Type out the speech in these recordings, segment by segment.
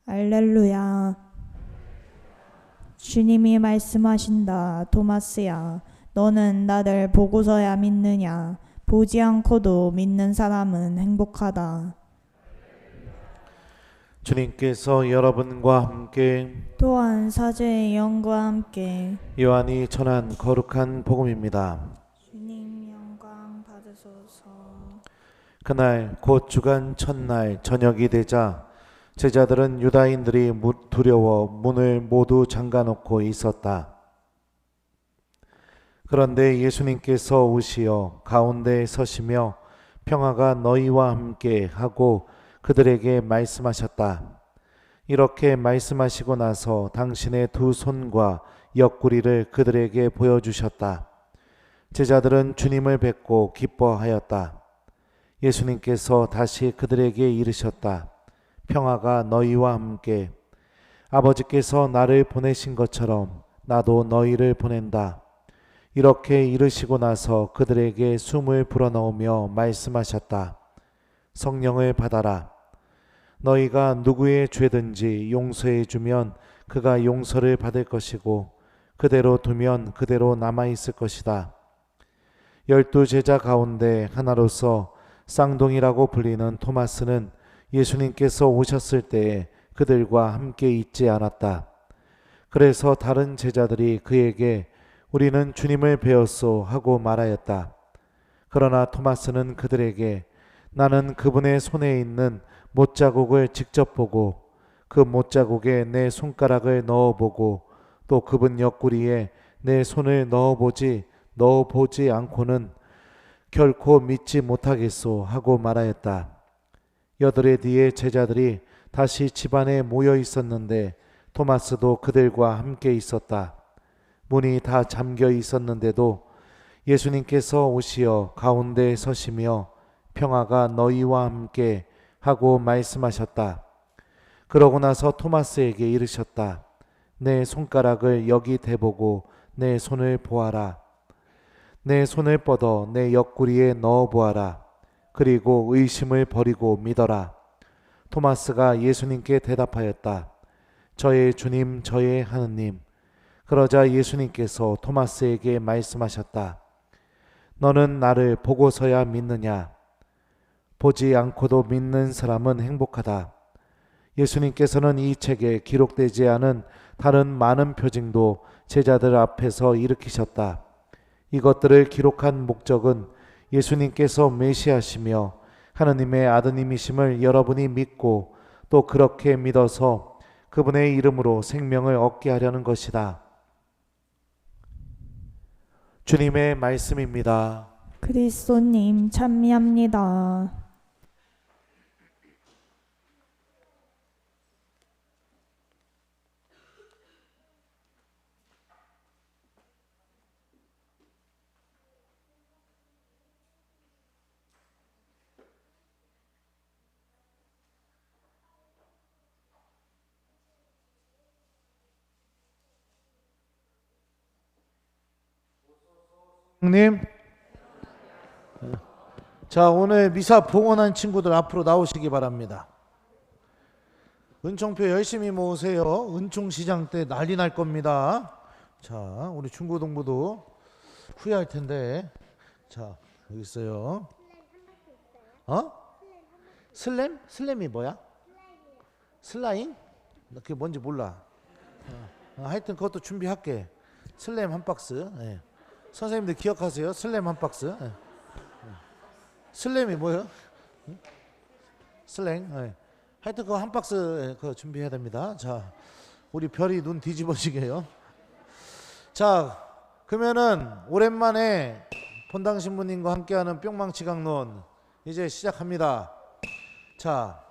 할렐루야. 주님이 말씀하신다. 토마스야, 너는 나를 보고서야 믿느냐? 보지 않고도 믿는 사람은 행복하다. 주님께서 여러분과 함께 또한 사제의 영과 함께 요한이 전한 거룩한 복음입니다. 주님 영광 받으소서. 그날 곧 주간 첫날 저녁이 되자 제자들은 유다인들이 두려워 문을 모두 잠가놓고 있었다. 그런데 예수님께서 오시어 가운데에 서시며 평화가 너희와 함께 하고 그들에게 말씀하셨다. 이렇게 말씀하시고 나서 당신의 두 손과 옆구리를 그들에게 보여주셨다. 제자들은 주님을 뵙고 기뻐하였다. 예수님께서 다시 그들에게 이르셨다. 평화가 너희와 함께. 아버지께서 나를 보내신 것처럼 나도 너희를 보낸다. 이렇게 이르시고 나서 그들에게 숨을 불어넣으며 말씀하셨다. 성령을 받아라. 너희가 누구의 죄든지 용서해 주면 그가 용서를 받을 것이고 그대로 두면 그대로 남아있을 것이다. 12 제자 가운데 하나로서 쌍둥이라고 불리는 토마스는 예수님께서 오셨을 때에 그들과 함께 있지 않았다. 그래서 다른 제자들이 그에게 우리는 주님을 배웠소 하고 말하였다. 그러나 토마스는 그들에게 나는 그분의 손에 있는 못자국을 직접 보고 그 못자국에 내 손가락을 넣어보고 또 그분 옆구리에 내 손을 넣어보지 않고는 결코 믿지 못하겠소 하고 말하였다. 8일 뒤에 제자들이 다시 집안에 모여 있었는데 토마스도 그들과 함께 있었다. 문이 다 잠겨 있었는데도 예수님께서 오시어 가운데에 서시며 평화가 너희와 함께 하고 말씀하셨다. 그러고 나서 토마스에게 이르셨다. 내 손가락을 여기 대보고 내 손을 보아라. 내 손을 뻗어 내 옆구리에 넣어 보아라. 그리고 의심을 버리고 믿어라. 토마스가 예수님께 대답하였다. 저의 주님, 저의 하느님. 그러자 예수님께서 토마스에게 말씀하셨다. 너는 나를 보고서야 믿느냐? 보지 않고도 믿는 사람은 행복하다. 예수님께서는 이 책에 기록되지 않은 다른 많은 표징도 제자들 앞에서 일으키셨다. 이것들을 기록한 목적은 예수님께서 메시아시며 하느님의 아드님이심을 여러분이 믿고 또 그렇게 믿어서 그분의 이름으로 생명을 얻게 하려는 것이다. 주님의 말씀입니다. 그리스도님 찬미합니다. 님, 자, 오늘 미사 봉헌한 친구들 앞으로 나오시기 바랍니다. 은총표 열심히 모으세요. 은총시장 때 난리 날 겁니다. 자, 우리 중고등부도 후회할 텐데. 자, 여기 있어요. 슬램? 슬램이 뭐야? 슬라임? 나 그게 뭔지 몰라. 하여튼 그것도 준비할게. 슬램 한 박스. 네. 선생님들 기억하세요? 슬램 한 박스. 네. 슬램이 뭐예요? 슬랭. 네. 하여튼 그거 한 박스 그거 준비해야 됩니다. 자, 우리 별이 눈 뒤집어지게요. 자, 그러면은 오랜만에 본당 신부님과 함께하는 뿅망치 강론 이제 시작합니다. 자,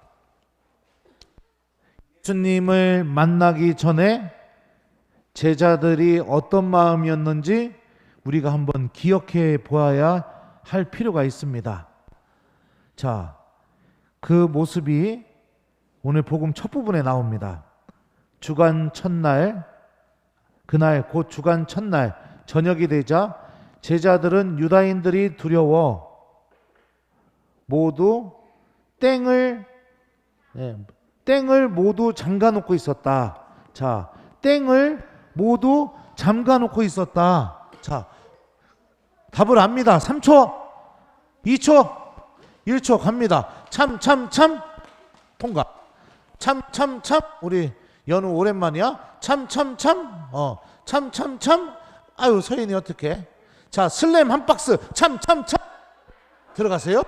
예수님을 만나기 전에 제자들이 어떤 마음이었는지 우리가 한번 기억해 보아야 할 필요가 있습니다. 자, 그 모습이 오늘 복음 첫 부분에 나옵니다. 주간 첫날, 그날 곧 주간 첫날 저녁이 되자 제자들은 유다인들이 두려워 모두 땡을 모두 잠가 놓고 있었다. 자, 땡을 모두 잠가 놓고 있었다. 자, 답을 압니다. 3초, 2초, 1초 갑니다. 참 통과. 참 우리 연우 오랜만이야. 참 아유 서인이 어떻게? 자, 슬램 한 박스. 참 들어가세요.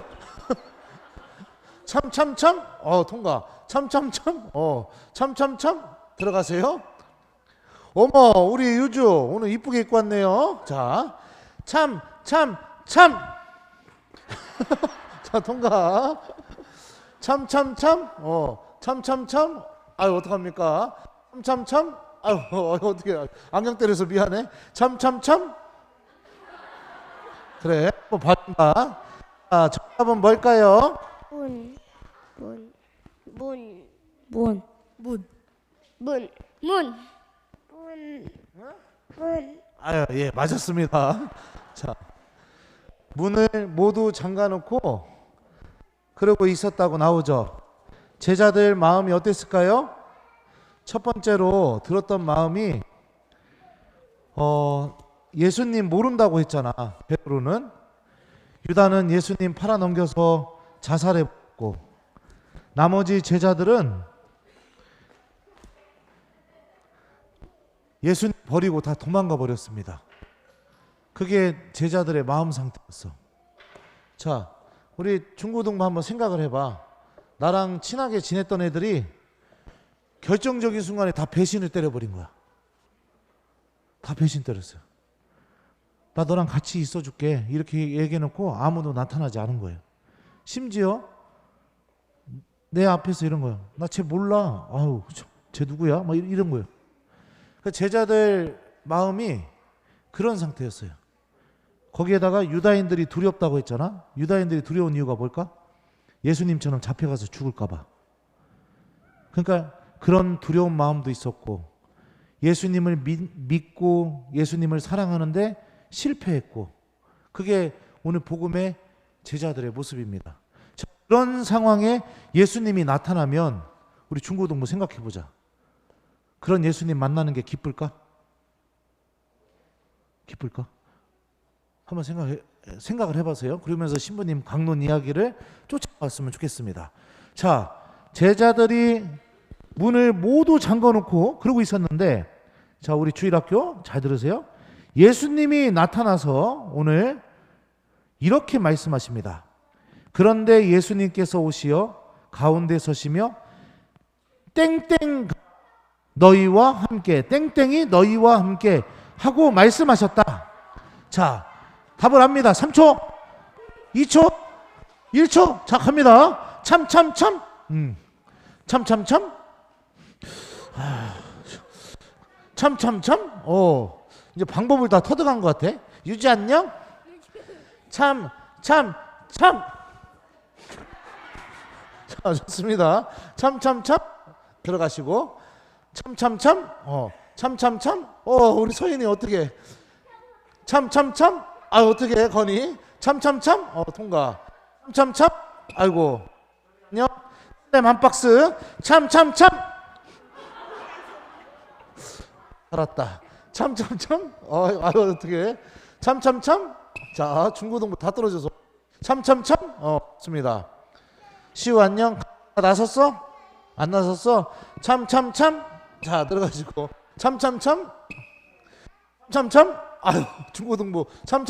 참 통과. 참 들어가세요. 어머, 우리 유주 오늘 이쁘게 입고 왔네요. 자, 참 자, 통과. 참 아유 어떡합니까? 참 아유 어떻게 안경 때려서 미안해. 참 그래 뭐 봐봐. 자, 정답은 뭘까요? 문. 아유 예 맞았습니다. 자, 문을 모두 잠가놓고 그러고 있었다고 나오죠. 제자들 마음이 어땠을까요? 첫 번째로 들었던 마음이 예수님 모른다고 했잖아. 베드로는. 유다는 예수님 팔아넘겨서 자살했고, 나머지 제자들은 예수님 버리고 다 도망가 버렸습니다. 그게 제자들의 마음 상태였어. 자, 우리 중고등부 한번 생각을 해봐. 나랑 친하게 지냈던 애들이 결정적인 순간에 다 배신을 때려버린 거야. 다 배신 때렸어요. 나 너랑 같이 있어줄게 이렇게 얘기해놓고 아무도 나타나지 않은 거예요. 심지어 내 앞에서 이런 거예요. 나 쟤 몰라. 아유, 쟤 누구야? 막 이런 거예요. 그 제자들 마음이 그런 상태였어요. 거기에다가 유다인들이 두렵다고 했잖아. 유다인들이 두려운 이유가 뭘까? 예수님처럼 잡혀가서 죽을까 봐. 그러니까 그런 두려운 마음도 있었고, 예수님을 믿고 예수님을 사랑하는데 실패했고, 그게 오늘 복음의 제자들의 모습입니다. 자, 그런 상황에 예수님이 나타나면 우리 중고등부 생각해 보자. 그런 예수님 만나는 게 기쁠까? 기쁠까? 한번 생각을 해보세요. 그러면서 신부님 강론 이야기를 쫓아갔으면 좋겠습니다. 자, 제자들이 문을 모두 잠궈놓고 그러고 있었는데, 자, 우리 주일학교 잘 들으세요. 예수님이 나타나서 오늘 이렇게 말씀하십니다. 그런데 예수님께서 오시어 가운데 서시며 땡땡 너희와 함께, 땡땡이 너희와 함께 하고 말씀하셨다. 자, 답을 합니다. 3초, 2초, 1초. 자, 갑니다. 참. 이제 방법을 다 터득한 것 같아. 유지 안녕? 참. 자, 좋습니다. 참. 들어가시고. 참. 우리 서인이 어떻게. 참. 아, 어떻게 해, 건이? 참. 통과. 참. 아이고. 안녕. 한 박스. 참. 살았다. 참. 아유, 어떻게. 참. 자, 중고등부 다 떨어져서. 참. 좋습니다. 시우 안녕. 나섰어? 안 나섰어? 참. 자, 들어가시고. 참. 아유, 중고등부. 참.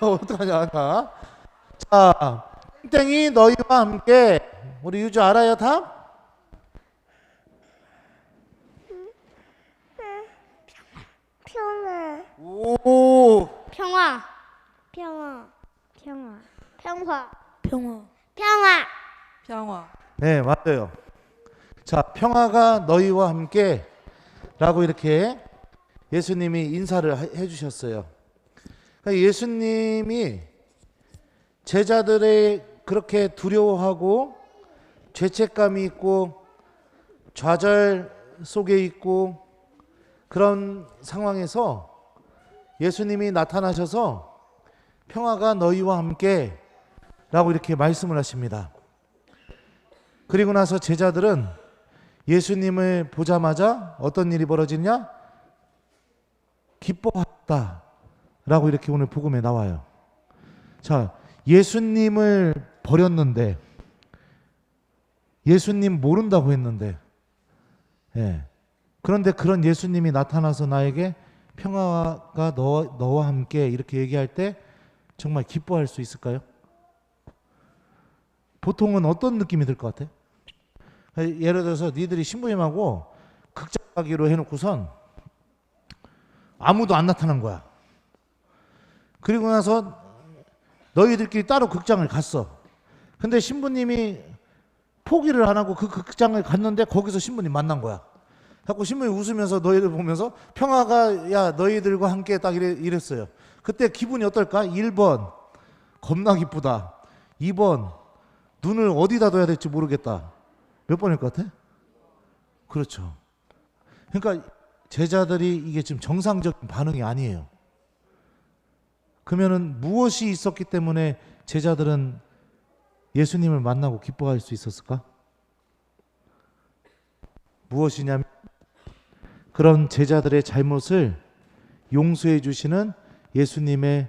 어떡하냐. 자, 땡땡이 너희와 함께. 우리 유주 알아요, 다? 오. 평화. 네, 맞아요. 자, 평화가 너희와 함께 라고 이렇게 예수님이 인사를 해 주셨어요. 그러니까 예수님이 제자들의 그렇게 두려워하고 죄책감이 있고 좌절 속에 있고 그런 상황에서 예수님이 나타나셔서 평화가 너희와 함께 라고 이렇게 말씀을 하십니다. 그리고 나서 제자들은 예수님을 보자마자 어떤 일이 벌어지냐? 기뻐했다 라고 이렇게 오늘 복음에 나와요. 자, 예수님을 버렸는데, 예수님 모른다고 했는데, 예. 그런데 그런 예수님이 나타나서 나에게 평화가 너와 함께 이렇게 얘기할 때 정말 기뻐할 수 있을까요? 보통은 어떤 느낌이 들 것 같아? 예를 들어서 니들이 신부님하고 극장 가기로 해놓고선 아무도 안 나타난 거야. 그리고 나서 너희들끼리 따로 극장을 갔어. 근데 신부님이 포기를 안 하고 그 극장을 갔는데 거기서 신부님 만난 거야. 자꾸 신부님이 웃으면서 너희들 보면서 평화가 야 너희들과 함께 딱 이랬어요. 그때 기분이 어떨까? 1번 겁나 기쁘다. 2번 눈을 어디다 둬야 될지 모르겠다. 몇 번일 것 같아? 그렇죠. 그러니까 제자들이 이게 지금 정상적인 반응이 아니에요. 그러면은 무엇이 있었기 때문에 제자들은 예수님을 만나고 기뻐할 수 있었을까? 무엇이냐면 그런 제자들의 잘못을 용서해 주시는 예수님의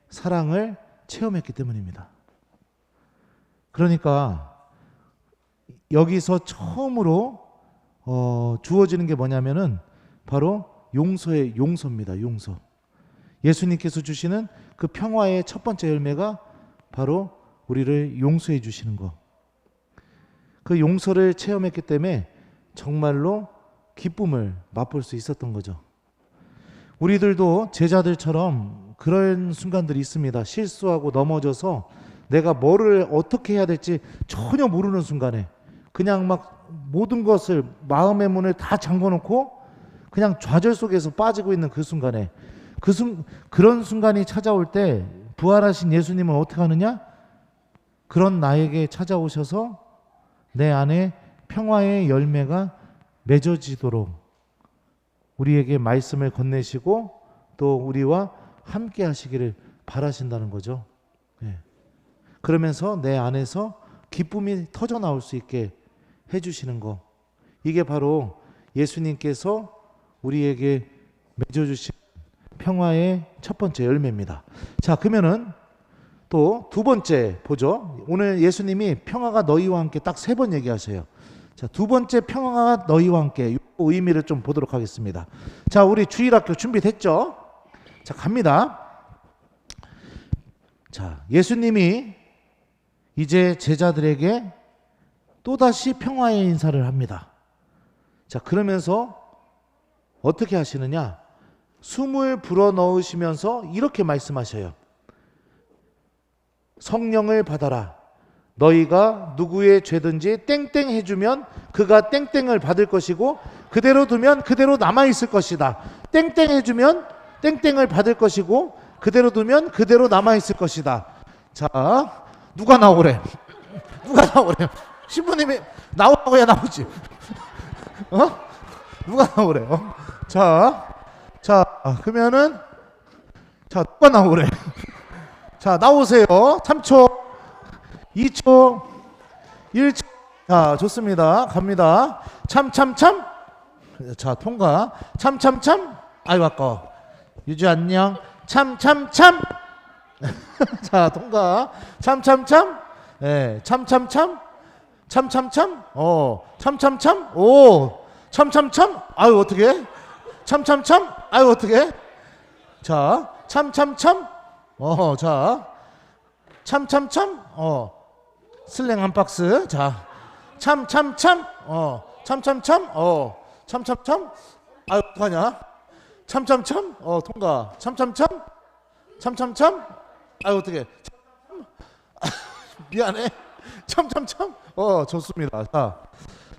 사랑을 체험했기 때문입니다. 그러니까 여기서 처음으로 주어지는 게 뭐냐면은 바로 용서의 용서입니다. 용서. 예수님께서 주시는 그 평화의 첫 번째 열매가 바로 우리를 용서해 주시는 거. 그 용서를 체험했기 때문에 정말로 기쁨을 맛볼 수 있었던 거죠. 우리들도 제자들처럼 그런 순간들이 있습니다. 실수하고 넘어져서 내가 뭐를 어떻게 해야 될지 전혀 모르는 순간에 그냥 막 모든 것을 마음의 문을 다 잠궈놓고 그냥 좌절 속에서 빠지고 있는 그 순간에 그런 순간이 찾아올 때 부활하신 예수님은 어떻게 하느냐? 그런 나에게 찾아오셔서 내 안에 평화의 열매가 맺어지도록 우리에게 말씀을 건네시고 또 우리와 함께 하시기를 바라신다는 거죠. 네. 그러면서 내 안에서 기쁨이 터져 나올 수 있게 해주시는 거. 이게 바로 예수님께서 우리에게 맺어주신 평화의 첫 번째 열매입니다. 자, 그러면은 또 두 번째 보죠. 오늘 예수님이 평화가 너희와 함께 딱 3번 얘기하셔요. 자, 두 번째 평화가 너희와 함께 이 의미를 좀 보도록 하겠습니다. 자, 우리 주일학교 준비됐죠? 자, 갑니다. 자, 예수님이 이제 제자들에게 또다시 평화의 인사를 합니다. 자, 그러면서 어떻게 하시느냐? 숨을 불어넣으시면서 이렇게 말씀하셔요. 성령을 받아라. 너희가 누구의 죄든지 땡땡 해주면 그가 땡땡을 받을 것이고 그대로 두면 그대로 남아있을 것이다. 땡땡 해주면 땡땡을 받을 것이고 그대로 두면 그대로 남아있을 것이다. 자, 누가 나오래? 누가 나오래? 신부님이 나오라고 해야 나오지. 누가 나오래? 자, 그러면은 자, 누가 나오래? 자, 나오세요. 3초. 2초, 1초. 자, 좋습니다. 갑니다. 참. 자, 통과. 참. 아이고, 아까워. 유주 안녕. 참. 자, 통과. 참. 예, 참. 오. 참. 아유, 어떻게? 참. 아유, 어떻게? 자, 참. 자. 참. 슬랭 한 박스. 자, 참. 아유, 어떡하냐? 참. 통과. 참. 아유, 어떡해. 미안해. 참. 좋습니다. 자,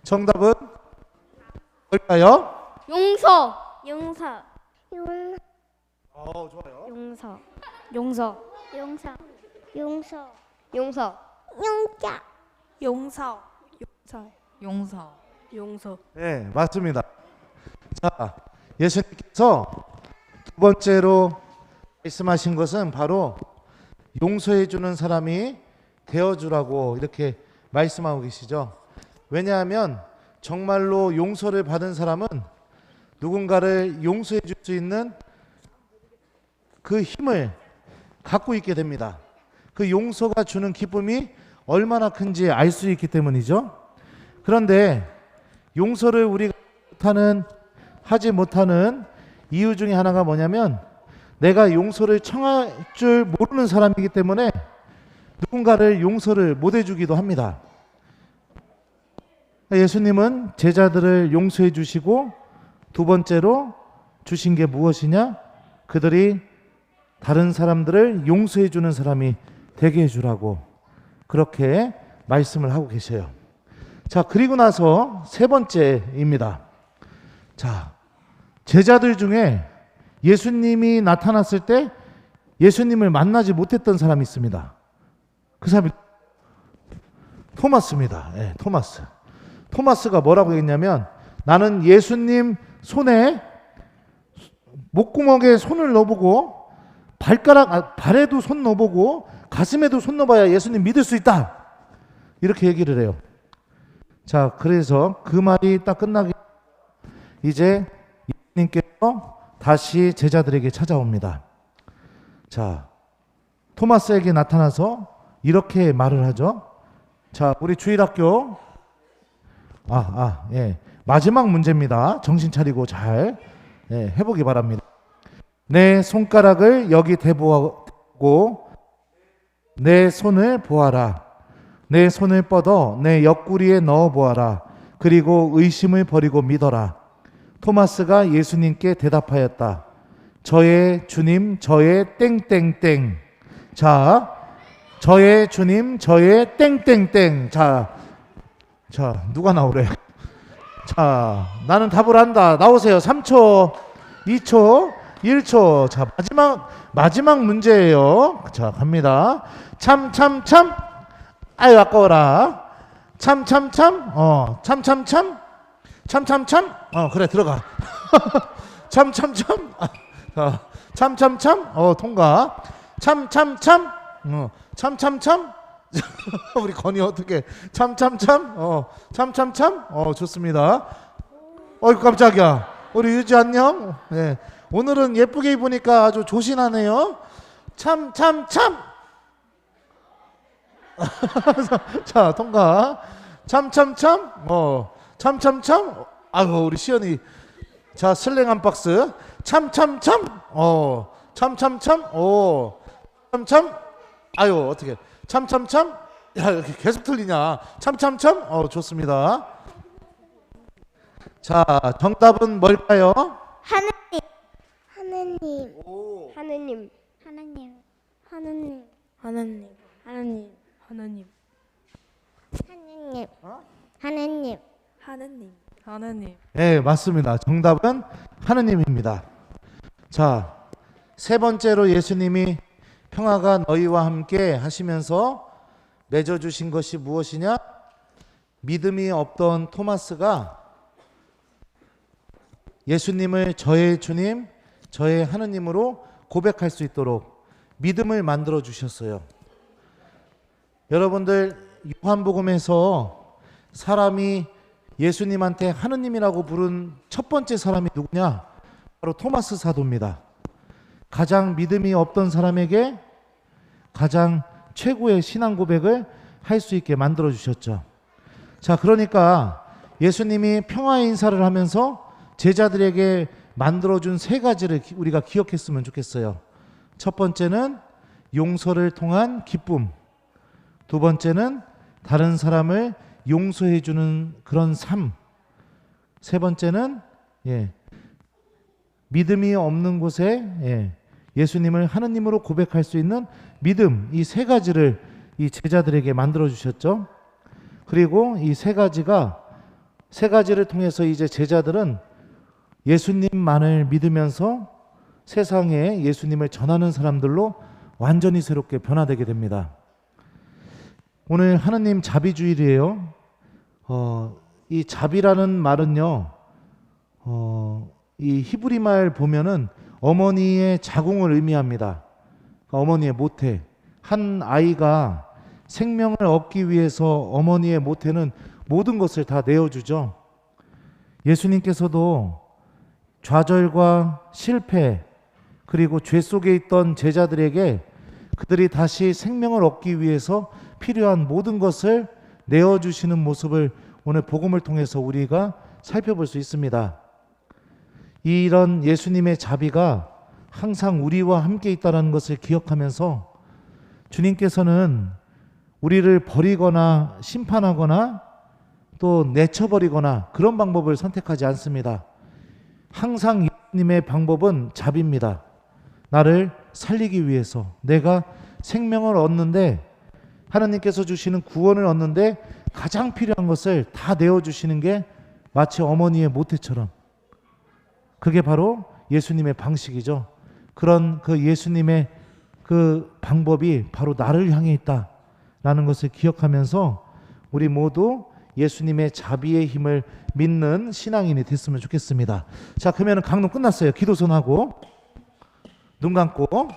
정답은 뭘까요? 용서. 좋아요. 용서. 네, 맞습니다. 자, 예수님께서 두 번째로 말씀하신 것은 바로 용서해 주는 사람이 되어주라고 이렇게 말씀하고 계시죠. 왜냐하면 정말로 용서를 받은 사람은 누군가를 용서해 줄 수 있는 그 힘을 갖고 있게 됩니다. 그 용서가 주는 기쁨이 얼마나 큰지 알 수 있기 때문이죠. 그런데 용서를 우리가 하지 못하는 이유 중에 하나가 뭐냐면 내가 용서를 청할 줄 모르는 사람이기 때문에 누군가를 용서를 못 해주기도 합니다. 예수님은 제자들을 용서해 주시고 두 번째로 주신 게 무엇이냐? 그들이 다른 사람들을 용서해 주는 사람이 되게 해주라고 그렇게 말씀을 하고 계셔요. 자, 그리고 나서 세 번째입니다. 자, 제자들 중에 예수님이 나타났을 때 예수님을 만나지 못했던 사람이 있습니다. 그 사람이 토마스입니다. 네, 토마스. 토마스가 뭐라고 했냐면 나는 예수님 손에 목구멍에 손을 넣어보고 발에도 손 넣어보고 가슴에도 손 넣어봐야 예수님 믿을 수 있다. 이렇게 얘기를 해요. 자, 그래서 그 말이 딱 끝나기 이제 예수님께서 다시 제자들에게 찾아옵니다. 자, 토마스에게 나타나서 이렇게 말을 하죠. 자, 우리 주일학교 예, 마지막 문제입니다. 정신 차리고 잘 해보기 바랍니다. 내 손가락을 여기 대보고 내 손을 보아라. 내 손을 뻗어 내 옆구리에 넣어 보아라. 그리고 의심을 버리고 믿어라. 토마스가 예수님께 대답하였다. 저의 주님, 저의 땡땡땡. 자, 저의 주님, 저의 땡땡땡. 자, 누가 나오래? 자, 나는 답을 한다. 나오세요. 3초, 2초, 1초. 자, 마지막 문제예요. 자, 갑니다. 참. 아유, 아까워라. 참. 그래, 들어가. 참. 통과. 참. 우리 건이 어떻게? 참. 좋습니다. 어이구, 깜짝이야. 우리 유지 안녕? 네. 오늘은 예쁘게 입으니까 아주 조신하네요. 참. 자, 통과. 참. 아이고, 우리 시연이. 자, 슬랭 한 박스. 참. 아유, 어떻게. 참. 야, 이렇게 계속 틀리냐. 참. 좋습니다. 자, 정답은 뭘까요? 하느님. 오. 하느님. 네, 맞습니다. 정답은 하느님입니다. 자, 세 번째로 예수님이 평화가 너희와 함께 하시면서 맺어주신 것이 무엇이냐? 믿음이 없던 토마스가 예수님을 저의 주님, 저의 하느님으로 고백할 수 있도록 믿음을 만들어 주셨어요. 여러분들, 요한복음에서 사람이 예수님한테 하느님이라고 부른 첫 번째 사람이 누구냐? 바로 토마스 사도입니다. 가장 믿음이 없던 사람에게 가장 최고의 신앙 고백을 할 수 있게 만들어 주셨죠. 자, 그러니까 예수님이 평화의 인사를 하면서 제자들에게 만들어준 세 가지를 우리가 기억했으면 좋겠어요. 첫 번째는 용서를 통한 기쁨. 두 번째는 다른 사람을 용서해 주는 그런 삶. 세 번째는 믿음이 없는 곳에 예수님을 하느님으로 고백할 수 있는 믿음. 이 세 가지를 이 제자들에게 만들어 주셨죠. 그리고 이 세 가지를 통해서 이제 제자들은 예수님만을 믿으면서 세상에 예수님을 전하는 사람들로 완전히 새롭게 변화되게 됩니다. 오늘 하느님 자비주일이에요. 이 자비라는 말은요, 이 히브리 말 보면은 어머니의 자궁을 의미합니다. 그러니까 어머니의 모태. 한 아이가 생명을 얻기 위해서 어머니의 모태는 모든 것을 다 내어주죠. 예수님께서도 좌절과 실패 그리고 죄 속에 있던 제자들에게 그들이 다시 생명을 얻기 위해서 필요한 모든 것을 내어주시는 모습을 오늘 복음을 통해서 우리가 살펴볼 수 있습니다. 이런 예수님의 자비가 항상 우리와 함께 있다는 것을 기억하면서 주님께서는 우리를 버리거나 심판하거나 또 내쳐버리거나 그런 방법을 선택하지 않습니다. 항상 예수님의 방법은 자비입니다. 나를 살리기 위해서 내가 생명을 얻는데 하나님께서 주시는 구원을 얻는데 가장 필요한 것을 다 내어주시는 게 마치 어머니의 모태처럼 그게 바로 예수님의 방식이죠. 그런 그 예수님의 그 방법이 바로 나를 향해 있다라는 것을 기억하면서 우리 모두 예수님의 자비의 힘을 믿는 신앙인이 됐으면 좋겠습니다. 자, 그러면 강론 끝났어요. 기도선하고 눈 감고